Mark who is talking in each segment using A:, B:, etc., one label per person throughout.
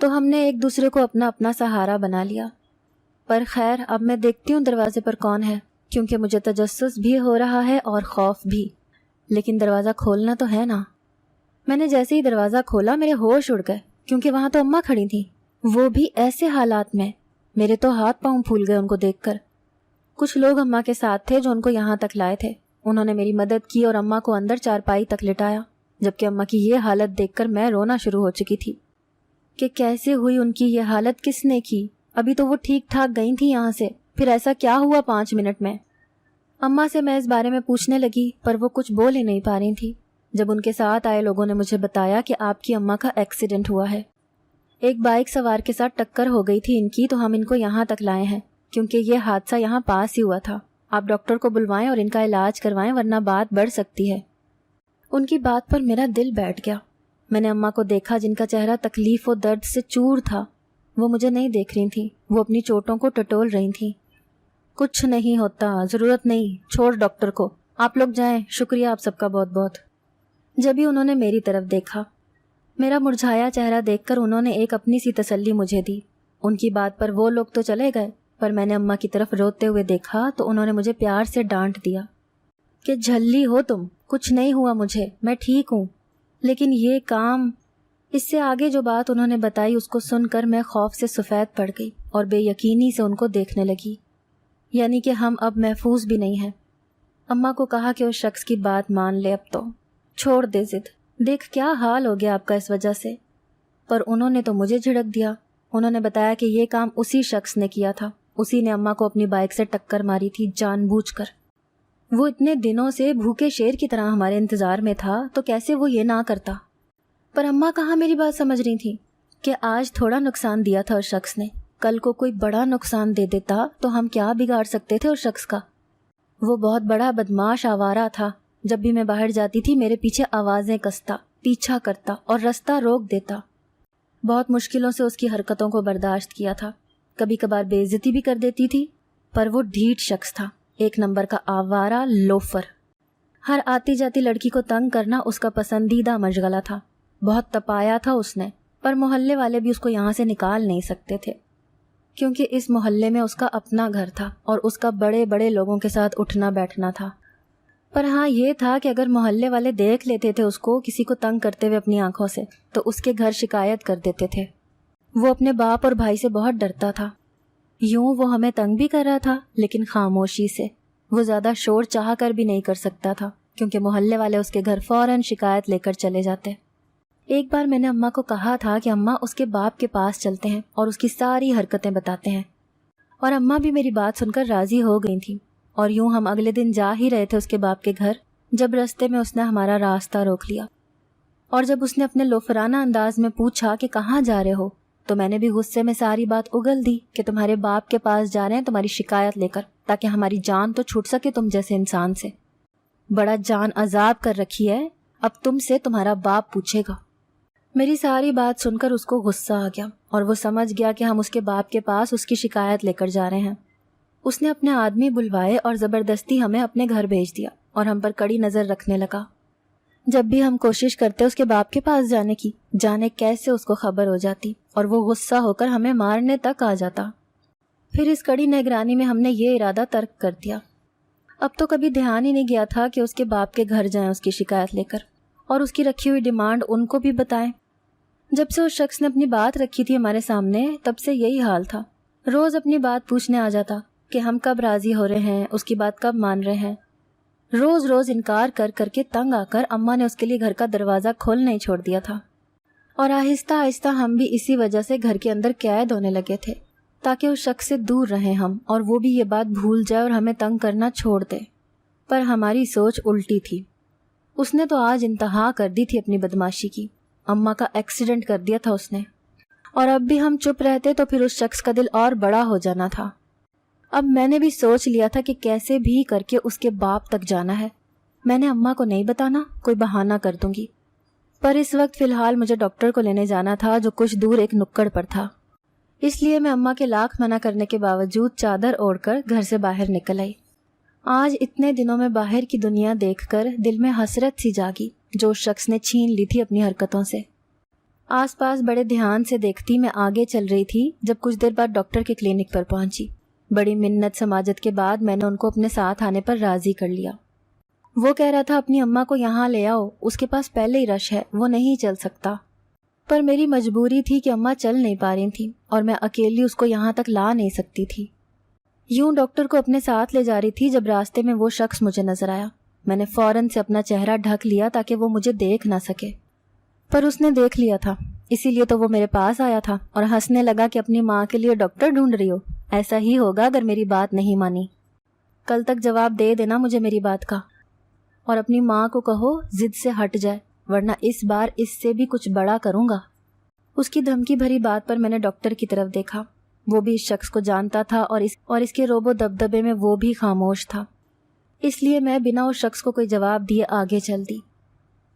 A: تو ہم نے ایک دوسرے کو اپنا اپنا سہارا بنا لیا۔ پر خیر اب میں دیکھتی ہوں دروازے پر کون ہے، کیونکہ مجھے تجسس بھی ہو رہا ہے اور خوف بھی، لیکن دروازہ کھولنا تو ہے نا۔ میں نے جیسے ہی دروازہ کھولا میرے ہوش اڑ گئے، کیونکہ وہاں تو اماں کھڑی تھیں، وہ بھی ایسے حالات میں۔ میرے تو ہاتھ پاؤں پھول گئے ان کو دیکھ کر۔ کچھ لوگ اماں کے ساتھ تھے جو ان کو یہاں تک لائے تھے، انہوں نے میری مدد کی اور اماں کو اندر چارپائی تک لٹایا، جبکہ اماں کی یہ حالت دیکھ کر میں رونا شروع ہو چکی تھی کہ کیسے ہوئی ان کی یہ حالت، کس نے کی؟ ابھی تو وہ ٹھیک ٹھاک گئی تھی یہاں سے، پھر ایسا کیا ہوا 5 منٹ میں؟ اماں سے میں اس بارے میں پوچھنے لگی پر وہ کچھ بول ہی نہیں پا رہی تھی، جب ان کے ساتھ آئے لوگوں نے مجھے بتایا کہ آپ کی اماں کا ایکسیڈنٹ ہوا ہے، ایک بائک سوار کے ساتھ ٹکر ہو گئی تھی ان کی، تو ہم ان کو یہاں تک لائے ہیں کیونکہ یہ حادثہ یہاں پاس ہی ہوا تھا۔ آپ ڈاکٹر کو بلوائیں اور ان کا علاج کروائیں ورنہ بات بڑھ سکتی ہے۔ ان کی بات پر میرا دل بیٹھ گیا۔ میں نے اماں کو دیکھا جن کا چہرہ تکلیف و درد سے چور تھا، وہ مجھے نہیں دیکھ رہی تھیں، وہ اپنی چوٹوں کو ٹٹول رہی تھیں۔ کچھ نہیں ہوتا، ضرورت نہیں، چھوڑ ڈاکٹر کو، آپ لوگ جائیں، شکریہ آپ سب کا بہت بہت۔ جب ہی انہوں نے میری طرف دیکھا، میرا مرجھایا چہرہ دیکھ کر انہوں نے ایک اپنی سی تسلی مجھے دی۔ ان کی بات پر وہ لوگ تو چلے گئے، پر میں نے اماں کی طرف روتے ہوئے دیکھا تو انہوں نے مجھے پیار سے ڈانٹ دیا کہ جھلی ہو تم، کچھ نہیں ہوا مجھے، میں ٹھیک ہوں۔ لیکن یہ کام، اس سے آگے جو بات انہوں نے بتائی اس کو سن کر میں خوف سے سفید پڑ گئی اور بے یقینی سے ان کو دیکھنے لگی، یعنی کہ ہم اب محفوظ بھی نہیں ہیں۔ اماں کو کہا کہ اس شخص کی بات مان لے، اب تو چھوڑ دے ضد، دیکھ کیا حال ہو گیا آپ کا اس وجہ سے۔ پر انہوں نے تو مجھے جھڑک دیا، انہوں نے بتایا کہ یہ کام اسی شخص نے کیا تھا، اسی نے اماں کو اپنی بائک سے ٹکر ماری تھی جان بوجھ کر۔ وہ اتنے دنوں سے بھوکے شیر کی طرح ہمارے انتظار میں تھا تو کیسے وہ یہ نہ کرتا؟ پر اماں کہاں میری بات سمجھ رہی تھی کہ آج تھوڑا نقصان دیا تھا اس شخص نے، کل کو کوئی بڑا نقصان دے دیتا تو ہم کیا بگاڑ سکتے تھے اس شخص کا؟ وہ بہت بڑا بدماش آوارہ تھا، جب بھی میں باہر جاتی تھی میرے پیچھے آوازیں کستا، پیچھا کرتا اور رستہ روک دیتا۔ بہت مشکلوں سے اس کی حرکتوں کو برداشت کیا تھا، کبھی کبھار بے عزتی بھی کر دیتی تھی، پر وہ ڈھیٹ شخص تھا، 1 نمبر کا آوارہ لوفر۔ ہر آتی جاتی لڑکی کو تنگ کرنا اس کا پسندیدہ مشغلہ تھا، بہت تپایا تھا اس نے، پر محلے والے بھی اس کو یہاں سے نکال نہیں سکتے تھے، کیونکہ اس محلے میں اس کا اپنا گھر تھا اور اس کا بڑے بڑے لوگوں کے ساتھ اٹھنا بیٹھنا تھا۔ پر ہاں یہ تھا کہ اگر محلے والے دیکھ لیتے تھے اس کو کسی کو تنگ کرتے ہوئے اپنی آنکھوں سے تو اس کے گھر شکایت کر دیتے تھے۔ وہ اپنے باپ اور بھائی سے بہت ڈرتا تھا، یوں وہ ہمیں تنگ بھی کر رہا تھا لیکن خاموشی سے، وہ زیادہ شور چاہ کر بھی نہیں کر سکتا تھا کیونکہ محلے والے اس کے گھر فوراً شکایت لے کر چلے جاتے۔ ایک بار میں نے اماں کو کہا تھا کہ اماں اس کے باپ کے پاس چلتے ہیں اور اس کی ساری حرکتیں بتاتے ہیں، اور اماں بھی میری بات سن کر راضی ہو گئی تھیں، اور یوں ہم اگلے دن جا ہی رہے تھے اس کے باپ کے گھر، جب راستے میں اس نے ہمارا راستہ روک لیا، اور جب اس نے اپنے لوفرانہ انداز میں پوچھا کہ کہاں جا رہے ہو تو میں نے بھی غصے میں ساری بات اگل دی کہ تمہارے باپ کے پاس جا رہے ہیں تمہاری شکایت لے کر، تاکہ ہماری جان تو چھوٹ سکے تم جیسے انسان سے۔ بڑا جان عذاب کر رکھی ہے، اب تم سے تمہارا باپ پوچھے گا۔ میری ساری بات سن کر اس کو غصہ آ گیا اور وہ سمجھ گیا کہ ہم اس کے باپ کے پاس اس کی شکایت لے کر جا رہے ہیں۔ اس نے اپنے آدمی بلوائے اور زبردستی ہمیں اپنے گھر بھیج دیا اور ہم پر کڑی نظر رکھنے لگا۔ جب بھی ہم کوشش کرتے اس کے باپ کے پاس جانے کی، جانے کیسے اس کو خبر ہو جاتی اور وہ غصہ ہو کر ہمیں مارنے تک آ جاتا۔ پھر اس کڑی نگرانی میں ہم نے یہ ارادہ ترک کر دیا۔ اب تو کبھی دھیان ہی نہیں گیا تھا کہ اس کے باپ کے گھر جائیں اس کی شکایت لے کر اور اس کی رکھی ہوئی ڈیمانڈ ان کو بھی بتائیں۔ جب سے اس شخص نے اپنی بات رکھی تھی ہمارے سامنے تب سے یہی حال تھا، روز اپنی بات پوچھنے آ جاتا کہ ہم کب راضی ہو رہے ہیں، اس کی بات کب مان رہے ہیں۔ روز روز انکار کر کر کے تنگ آ کر اماں نے اس کے لیے گھر کا دروازہ کھول نہیں چھوڑ دیا تھا، اور آہستہ آہستہ ہم بھی اسی وجہ سے گھر کے اندر قید ہونے لگے تھے تاکہ اس شخص سے دور رہیں ہم اور وہ بھی یہ بات بھول جائے اور ہمیں تنگ کرنا چھوڑ دے۔ پر ہماری سوچ الٹی تھی، اس نے تو آج انتہا کر دی تھی اپنی بدماشی کی، اماں کا ایکسیڈنٹ کر دیا تھا اس نے، اور اب بھی ہم چپ رہتے تو پھر اس شخص کا دل اور بڑا ہو جانا تھا۔ اب میں نے بھی سوچ لیا تھا کہ کیسے بھی کر کے اس کے باپ تک جانا ہے۔ میں نے اماں کو نہیں بتانا، کوئی بہانہ کر دوں گی، پر اس وقت فی الحال مجھے ڈاکٹر کو لینے جانا تھا جو کچھ دور ایک نکڑ پر تھا، اس لیے میں اماں کے لاکھ منع کرنے کے باوجود چادر اوڑھ کر گھر سے باہر نکل آئی۔ آج اتنے دنوں میں باہر کی دنیا دیکھ کر دل میں حسرت سی جاگی جو اس شخص نے چھین لی تھی اپنی حرکتوں سے۔ آس پاس بڑے دھیان سے دیکھتی میں آگے چل رہی تھی جب کچھ دیر بعد ڈاکٹر کے کلینک پر پہنچی۔ بڑی منت سماجت کے بعد میں نے ان کو اپنے ساتھ آنے پر راضی کر لیا۔ وہ کہہ رہا تھا اپنی اماں کو یہاں لے آؤ، اس کے پاس پہلے ہی رش ہے، وہ نہیں چل سکتا۔ پر میری مجبوری تھی کہ اماں چل نہیں پا رہی تھیں اور میں اکیلی اس کو یہاں تک لا نہیں سکتی تھی۔ یوں ڈاکٹر کو اپنے ساتھ لے جا رہی تھی جب راستے میں وہ شخص مجھے نظر آیا۔ میں نے فوراً سے اپنا چہرہ ڈھک لیا تاکہ وہ مجھے دیکھ نہ سکے، پر اس نے دیکھ لیا تھا، اسی لیے تو وہ میرے پاس آیا تھا اور ہنسنے لگا کہ اپنی ماں کے لیے ڈاکٹر ڈھونڈ رہی ہو، ایسا ہی ہوگا اگر میری بات نہیں مانی۔ کل تک جواب دے دینا مجھے میری بات کا، اور اپنی ماں کو کہو ضد سے ہٹ جائے، ورنہ اس بار اس سے بھی کچھ بڑا کروں گا۔ اس کی دھمکی بھری بات پر میں نے ڈاکٹر کی طرف دیکھا۔ وہ بھی اس شخص کو جانتا تھا اور اس کے روب و دبدبے میں وہ بھی خاموش تھا، اس لیے میں بنا اس شخص کو کوئی جواب دیے آگے چل دی۔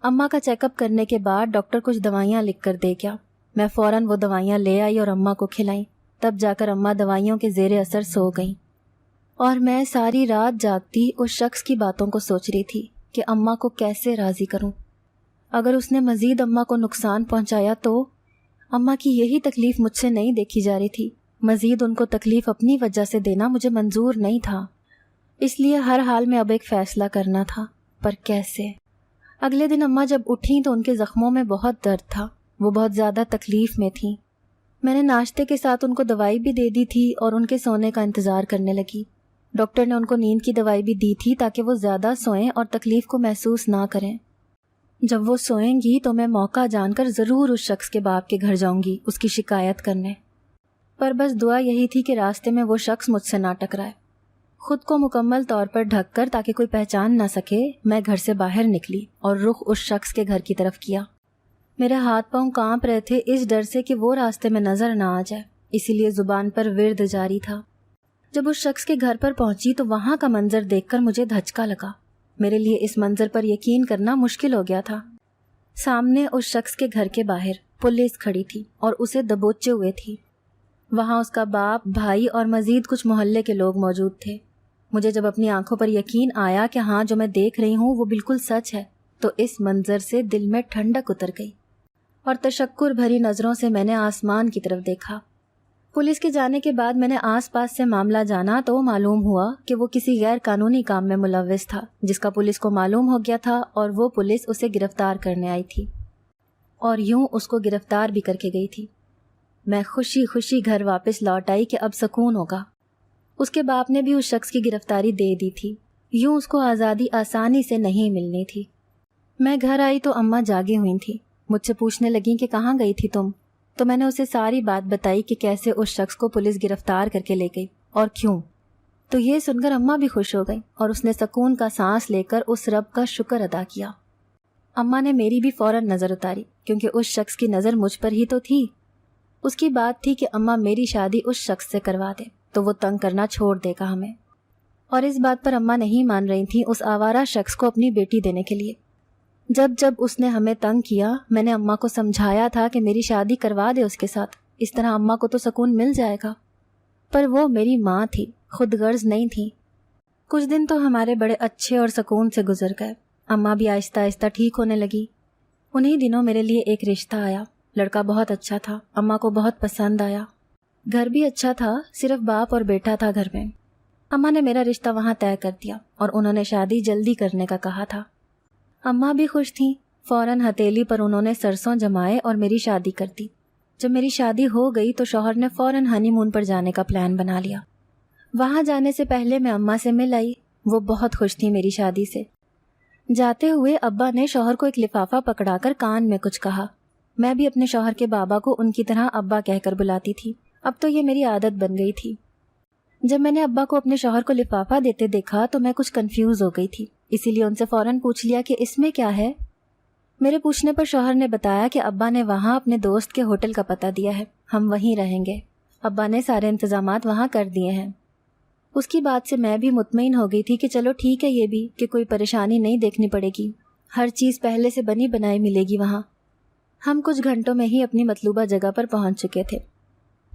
A: اماں کا چیک اپ کرنے کے بعد ڈاکٹر کچھ دوائیاں لکھ کر دے گیا۔ میں فوراً وہ دوائیاں لے آئی اور اماں کو کھلائیں، تب جا کر اماں دوائیوں کے زیر اثر سو گئیں، اور میں ساری رات جاگتی اس شخص کی باتوں کو سوچ رہی تھی کہ اماں کو کیسے راضی کروں۔ اگر اس نے مزید اماں کو نقصان پہنچایا تو اماں کی یہی تکلیف مجھ سے نہیں دیکھی جا رہی تھی، مزید ان کو تکلیف اپنی وجہ سے دینا مجھے منظور نہیں تھا، اس لیے ہر حال میں اب ایک فیصلہ کرنا تھا، پر کیسے؟ اگلے دن اماں جب اٹھیں تو ان کے زخموں میں بہت درد تھا، وہ بہت زیادہ تکلیف میں تھیں۔ میں نے ناشتے کے ساتھ ان کو دوائی بھی دے دی تھی اور ان کے سونے کا انتظار کرنے لگی۔ ڈاکٹر نے ان کو نیند کی دوائی بھی دی تھی تاکہ وہ زیادہ سوئیں اور تکلیف کو محسوس نہ کریں۔ جب وہ سوئیں گی تو میں موقع جان کر ضرور اس شخص کے باپ کے گھر جاؤں گی اس کی شکایت کرنے، پر بس دعا یہی تھی کہ راستے میں وہ شخص مجھ سے نہ ٹکرائے۔ خود کو مکمل طور پر ڈھک کر تاکہ کوئی پہچان نہ سکے میں گھر سے باہر نکلی اور رخ اس شخص کے گھر کی طرف کیا۔ میرے ہاتھ پاؤں کانپ رہے تھے اس ڈر سے کہ وہ راستے میں نظر نہ آ جائے، اسی لیے زبان پر ورد جاری تھا۔ جب اس شخص کے گھر پر پہنچی تو وہاں کا منظر دیکھ کر مجھے دھچکا لگا۔ میرے لیے اس منظر پر یقین کرنا مشکل ہو گیا تھا۔ سامنے اس شخص کے گھر کے باہر پولیس کھڑی تھی اور اسے دبوچے ہوئے تھی۔ وہاں اس کا باپ، بھائی اور مزید کچھ محلے کے لوگ موجود تھے۔ مجھے جب اپنی آنکھوں پر یقین آیا کہ ہاں جو میں دیکھ رہی ہوں وہ بالکل سچ ہے، تو اس منظر سے دل میں ٹھنڈک اتر گئی اور تشکر بھری نظروں سے میں نے آسمان کی طرف دیکھا۔ پولیس کے جانے کے بعد میں نے آس پاس سے معاملہ جانا تو معلوم ہوا کہ وہ کسی غیر قانونی کام میں ملوث تھا جس کا پولیس کو معلوم ہو گیا تھا، اور وہ پولیس اسے گرفتار کرنے آئی تھی اور یوں اس کو گرفتار بھی کر کے گئی تھی۔ میں خوشی خوشی گھر واپس لوٹ آئی کہ اب سکون ہوگا۔ اس کے باپ نے بھی اس شخص کی گرفتاری دے دی تھی، یوں اس کو آزادی آسانی سے نہیں ملنی تھی۔ میں گھر آئی تو اماں جاگی ہوئی تھی، مجھ سے پوچھنے لگیں کہ کہاں گئی تھی تم؟ تو میں نے اسے ساری بات بتائی کہ کیسے اس شخص کو پولیس گرفتار کر کے لے گئی اور کیوں۔ تو یہ سن کر اماں بھی خوش ہو گئی اور اس نے سکون کا سانس لے کر اس رب کا شکر ادا کیا۔ اماں نے میری بھی فوراً نظر اتاری کیونکہ اس شخص کی نظر مجھ پر ہی تو تھی۔ اس کی بات تھی کہ اماں میری شادی اس شخص سے کروا دے تو وہ تنگ کرنا چھوڑ دے گا ہمیں، اور اس بات پر اماں نہیں مان رہی تھیں اس آوارہ شخص کو اپنی بیٹی دینے کے لیے۔ جب اس نے ہمیں تنگ کیا میں نے اماں کو سمجھایا تھا کہ میری شادی کروا دے اس کے ساتھ، اس طرح اماں کو تو سکون مل جائے گا، پر وہ میری ماں تھی، خود غرض نہیں تھی۔ کچھ دن تو ہمارے بڑے اچھے اور سکون سے گزر گئے۔ اماں بھی آہستہ آہستہ ٹھیک ہونے لگی۔ انہی دنوں میرے لیے ایک رشتہ آیا، لڑکا بہت اچھا تھا، اماں کو بہت پسند آیا، گھر بھی اچھا تھا، صرف باپ اور بیٹا تھا گھر میں۔ اماں نے میرا رشتہ وہاں طے کر دیا اور انہوں نے شادی جلدی کرنے کا کہا تھا۔ اماں بھی خوش تھیں، فوراً ہتھیلی پر انہوں نے سرسوں جمائے اور میری شادی کر دی۔ جب میری شادی ہو گئی تو شوہر نے فوراً ہنی مون پر جانے کا پلان بنا لیا۔ وہاں جانے سے پہلے میں اماں سے مل آئی، وہ بہت خوش تھی میری شادی سے۔ جاتے ہوئے ابا نے شوہر کو ایک لفافہ پکڑا کر کان میں کچھ کہا۔ میں بھی اپنے شوہر کے بابا کو ان کی طرح ابا کہہ کر بلاتی تھی، اب تو یہ میری عادت بن گئی تھی۔ جب میں نے ابا کو اپنے شوہر کو لفافہ دیتے دیکھا تو میں کچھ کنفیوز ہو گئی تھی، اسی لیے ان سے فوراً پوچھ لیا کہ اس میں کیا ہے۔ میرے پوچھنے پر شوہر نے بتایا کہ ابا نے وہاں اپنے دوست کے ہوٹل کا پتہ دیا ہے، ہم وہیں رہیں گے، ابا نے سارے انتظامات وہاں کر دیے ہیں۔ اس کی بات سے میں بھی مطمئن ہو گئی تھی کہ چلو ٹھیک ہے، یہ بھی کہ کوئی پریشانی نہیں دیکھنی پڑے گی، ہر چیز پہلے سے بنی بنائی ملے گی وہاں۔ ہم کچھ گھنٹوں میں ہی اپنی مطلوبہ جگہ پر پہنچ چکے تھے۔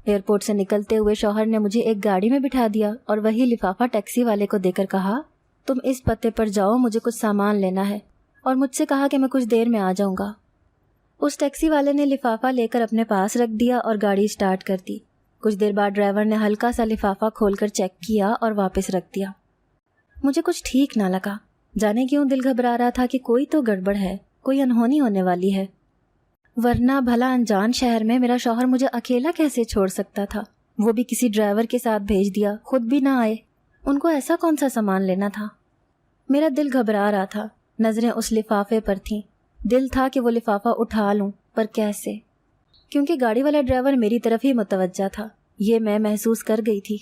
A: ایئرپورٹ سے نکلتے ہوئے شوہر نے مجھے ایک گاڑی میں بٹھا دیا اور وہی لفافہ ٹیکسی والے کو دے کر کہا، تم اس پتے پر جاؤ، مجھے کچھ سامان لینا ہے، اور مجھ سے کہا کہ میں کچھ دیر میں آ جاؤں گا۔ اس ٹیکسی والے نے لفافہ لے کر اپنے پاس رکھ دیا اور گاڑی سٹارٹ کر دی۔ کچھ دیر بعد ڈرائیور نے ہلکا سا لفافہ کھول کر چیک کیا اور واپس رکھ دیا۔ مجھے کچھ ٹھیک نہ لگا، جانے کیوں دل گھبرا رہا تھا کہ کوئی تو گڑبڑ ہے، کوئی انہونی ہونے والی ہے، ورنہ بھلا انجان شہر میں میرا شوہر مجھے اکیلا کیسے چھوڑ سکتا تھا، وہ بھی کسی ڈرائیور کے ساتھ بھیج دیا، خود بھی نہ آئے۔ ان کو ایسا کون سا سامان لینا تھا؟ میرا دل گھبرا رہا تھا، نظریں اس لفافے پر تھیں، دل تھا کہ وہ لفافہ اٹھا لوں، پر کیسے؟ کیونکہ گاڑی والا ڈرائیور میری طرف ہی متوجہ تھا، یہ میں محسوس کر گئی تھی،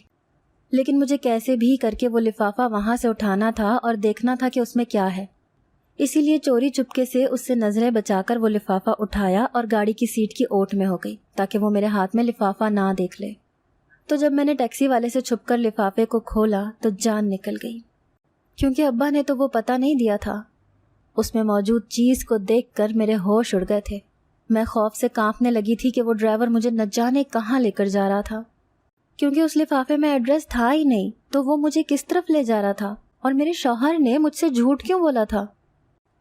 A: لیکن مجھے کیسے بھی کر کے وہ لفافہ وہاں سے اٹھانا تھا اور دیکھنا تھا کہ اس میں کیا ہے۔ اسی لیے چوری چپکے سے اس سے نظریں بچا کر وہ لفافہ اٹھایا اور گاڑی کی سیٹ کی اوٹ میں ہو گئی تاکہ وہ میرے ہاتھ میں لفافہ نہ دیکھ لے۔ تو جب میں نے ٹیکسی والے سے چھپ کر لفافے کو کھولا تو جان نکل گئی، کیونکہ ابا نے تو وہ پتہ نہیں دیا تھا۔ اس میں موجود چیز کو دیکھ کر میرے ہوش اڑ گئے تھے۔ میں خوف سے کانپنے لگی تھی کہ وہ ڈرائیور مجھے نہ جانے کہاں لے کر جا رہا تھا، کیونکہ اس لفافے میں ایڈریس تھا ہی نہیں، تو وہ مجھے کس طرف لے جا رہا تھا، اور میرے شوہر نے مجھ سے جھوٹ کیوں بولا تھا؟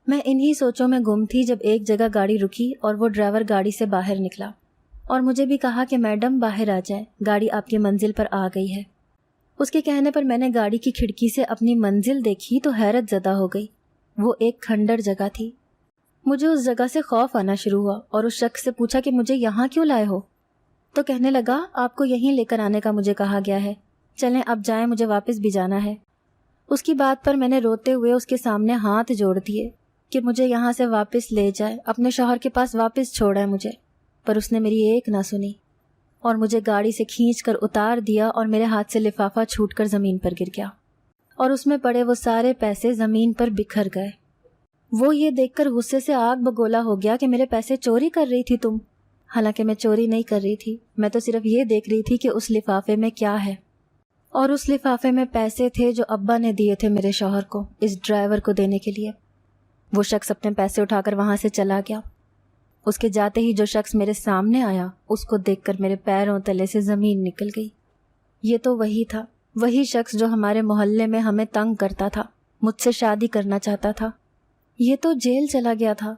A: میں انہی سوچوں میں گم تھی جب ایک جگہ گاڑی رکی اور وہ ڈرائیور گاڑی سے باہر نکلا اور مجھے بھی کہا کہ میڈم باہر آ جائیں، گاڑی آپ کی منزل پر آ گئی ہے۔ اس کے کہنے پر میں نے گاڑی کی کھڑکی سے اپنی منزل دیکھی تو حیرت زدہ ہو گئی۔ وہ ایک کھنڈر جگہ تھی۔ مجھے اس جگہ سے خوف آنا شروع ہوا اور اس شخص سے پوچھا کہ مجھے یہاں کیوں لائے ہو؟ تو کہنے لگا آپ کو یہیں لے کر آنے کا مجھے کہا گیا ہے، چلیں اب جائیں، مجھے واپس بھی جانا ہے۔ اس کی بات پر میں نے روتے ہوئے اس کے سامنے ہاتھ جوڑ دیے کہ مجھے یہاں سے واپس لے جائے، اپنے شوہر کے پاس واپس چھوڑے مجھے، پر اس نے میری ایک نہ سنی اور مجھے گاڑی سے کھینچ کر اتار دیا اور میرے ہاتھ سے لفافہ چھوٹ کر زمین پر گر گیا اور اس میں پڑے وہ سارے پیسے زمین پر بکھر گئے۔ وہ یہ دیکھ کر غصے سے آگ بگولا ہو گیا کہ میرے پیسے چوری کر رہی تھی تم، حالانکہ میں چوری نہیں کر رہی تھی، میں تو صرف یہ دیکھ رہی تھی کہ اس لفافے میں کیا ہے، اور اس لفافے میں پیسے تھے جو ابا نے دیے تھے میرے شوہر کو اس ڈرائیور کو دینے کے لیے۔ وہ شخص اپنے پیسے اٹھا کر وہاں سے چلا گیا۔ اس کے جاتے ہی جو شخص میرے سامنے آیا اس کو دیکھ کر میرے پیروں تلے سے زمین نکل گئی۔ یہ تو وہی تھا، وہی شخص جو ہمارے محلے میں ہمیں تنگ کرتا تھا، مجھ سے شادی کرنا چاہتا تھا۔ یہ تو جیل چلا گیا تھا،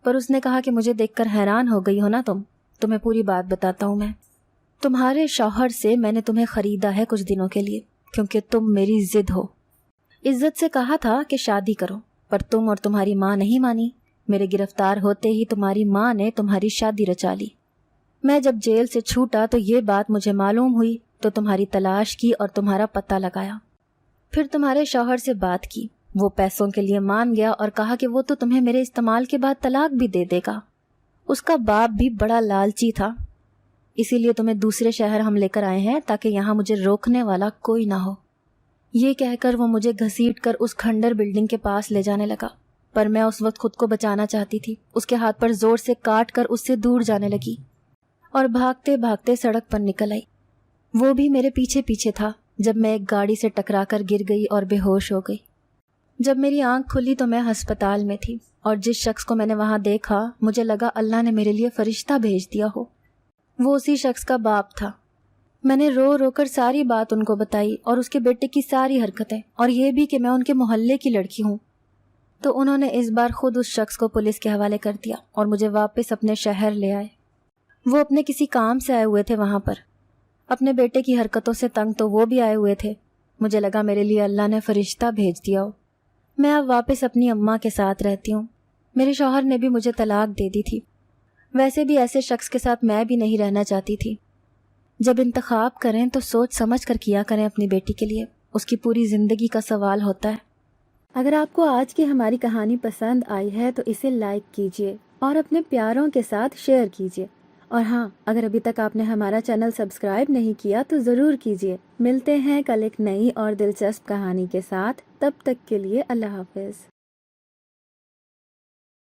A: پر اس نے کہا کہ مجھے دیکھ کر حیران ہو گئی ہو نا تمہیں پوری بات بتاتا ہوں میں۔ تمہارے شوہر سے میں نے تمہیں خریدا ہے کچھ دنوں کے لیے، کیونکہ تم میری ضد ہو۔ عزت سے کہا تھا کہ شادی کرو، پر تم اور تمہاری ماں نہیں مانی۔ میرے گرفتار ہوتے ہی تمہاری ماں نے تمہاری شادی رچا لی۔ میں جب جیل سے چھوٹا تو یہ بات مجھے معلوم ہوئی تو تمہاری تلاش کی اور تمہارا پتہ لگایا، پھر تمہارے شوہر سے بات کی، وہ پیسوں کے لیے مان گیا اور کہا کہ وہ تو تمہیں میرے استعمال کے بعد طلاق بھی دے دے گا۔ اس کا باپ بھی بڑا لالچی تھا، اسی لیے تمہیں دوسرے شہر ہم لے کر آئے ہیں تاکہ یہاں مجھے روکنے والا کوئی نہ ہو۔ یہ کہہ کر وہ مجھے گھسیٹ کر اس کھنڈر بلڈنگ کے پاس لے جانے لگا، پر میں اس وقت خود کو بچانا چاہتی تھی، اس کے ہاتھ پر زور سے کاٹ کر اس سے دور جانے لگی اور بھاگتے بھاگتے سڑک پر نکل آئی۔ وہ بھی میرے پیچھے پیچھے تھا جب میں ایک گاڑی سے ٹکرا کر گر گئی اور بے ہوش ہو گئی۔ جب میری آنکھ کھلی تو میں ہسپتال میں تھی، اور جس شخص کو میں نے وہاں دیکھا مجھے لگا اللہ نے میرے لیے فرشتہ بھیج دیا ہو۔ وہ اسی شخص کا باپ تھا۔ میں نے رو رو کر ساری بات ان کو بتائی اور اس کے بیٹے کی ساری حرکتیں، اور یہ بھی کہ میں ان کے محلے کی لڑکی ہوں، تو انہوں نے اس بار خود اس شخص کو پولیس کے حوالے کر دیا اور مجھے واپس اپنے شہر لے آئے۔ وہ اپنے کسی کام سے آئے ہوئے تھے وہاں پر، اپنے بیٹے کی حرکتوں سے تنگ تو وہ بھی آئے ہوئے تھے۔ مجھے لگا میرے لیے اللہ نے فرشتہ بھیج دیا ہو۔ میں اب واپس اپنی اماں کے ساتھ رہتی ہوں۔ میرے شوہر نے بھی مجھے طلاق دے دی تھی، ویسے بھی ایسے شخص کے ساتھ میں بھی نہیں رہنا چاہتی تھی۔ جب انتخاب کریں تو سوچ سمجھ کر کیا کریں اپنی بیٹی کے لیے، اس کی پوری زندگی کا سوال ہوتا ہے۔ اگر آپ کو آج کی ہماری کہانی پسند آئی ہے تو اسے لائک کیجیے اور اپنے پیاروں کے ساتھ شیئر کیجیے، اور ہاں، اگر ابھی تک آپ نے ہمارا چینل سبسکرائب نہیں کیا تو ضرور کیجیے۔ ملتے ہیں کل ایک نئی اور دلچسپ کہانی کے ساتھ، تب تک کے لیے اللہ حافظ۔